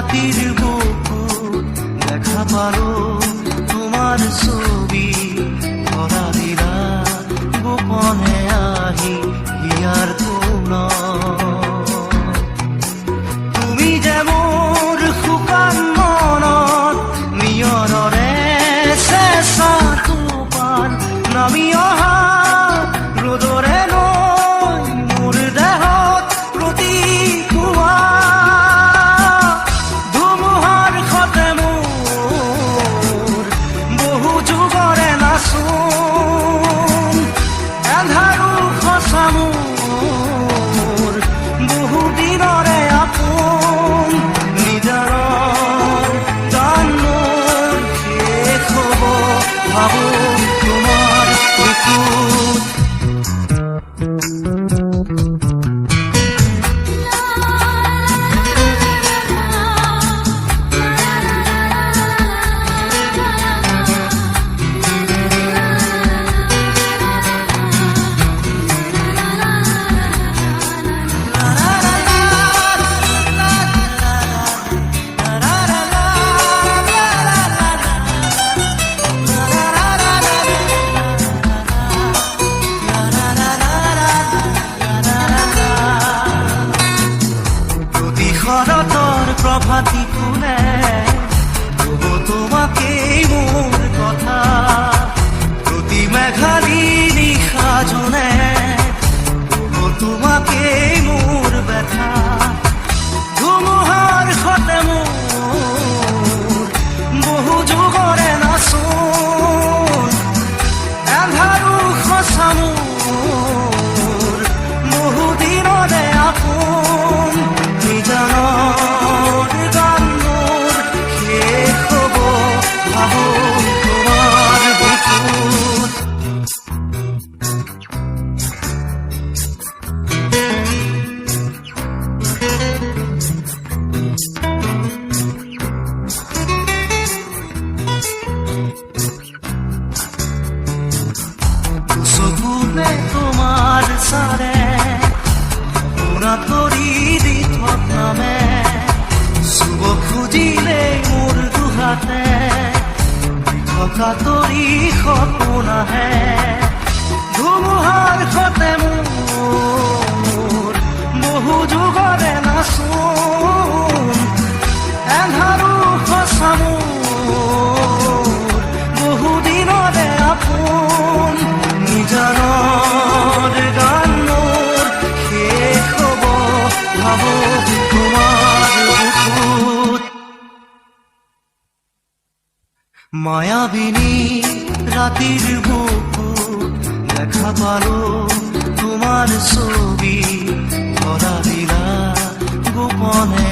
রাতির বুকুর দেখা পালো তোমার ছবি ধরা দিলা গোপনে আহি হিয়ার কোন তুমি যে মোর শুকান মনত নিয়ৰৰে চেঁচা টোপাল নামি অহা ৰ'দৰে নৈ মোৰ দেহত প্ৰতি পুৱা ধুমুহাৰ সতে মোৰ বহু যুগৰে নাচোন এন্ধাৰো সঁচা মোৰ বহু দিনৰে আপোন নিজাৰৰ গান মোৰ শেষ হ'ব ভাবো তোমাৰ বুকুত শৰতৰ প্ৰভাতী ফুলে কব তোমাকেই মোৰ কথা প্ৰতি মেঘালী নিশা জনে কব তোমাকেই মোৰ ব্যথা ধুমুহাৰ সতে মোৰ বহু যুগৰে নাচোন এন্ধাৰো সঁচা মোৰ বহু দিনৰে আপোন নিজানৰ গান মোৰ শেষ হ'ব ভাবো তোমাৰ বুকুত চকুতে তোমাৰ চাৰে পুৰা কৰি দি নামে চুব খুজিলে মোৰ দুহাতে থকা তৰি সপোন আহে ধুমুহাৰ সতে মোৰ বহু যুগৰে নাচোন এন্ধাৰো সঁচা মোৰ বহু দিনৰে আপোন নিজানৰ গান মোৰ শেষ হ'ব ভাবো তোমাৰ বুকুত মায়াবিনী ৰাতিৰ বুকুত দেখা পালো তোমাৰ ছবি ধৰা দিলা গোপনে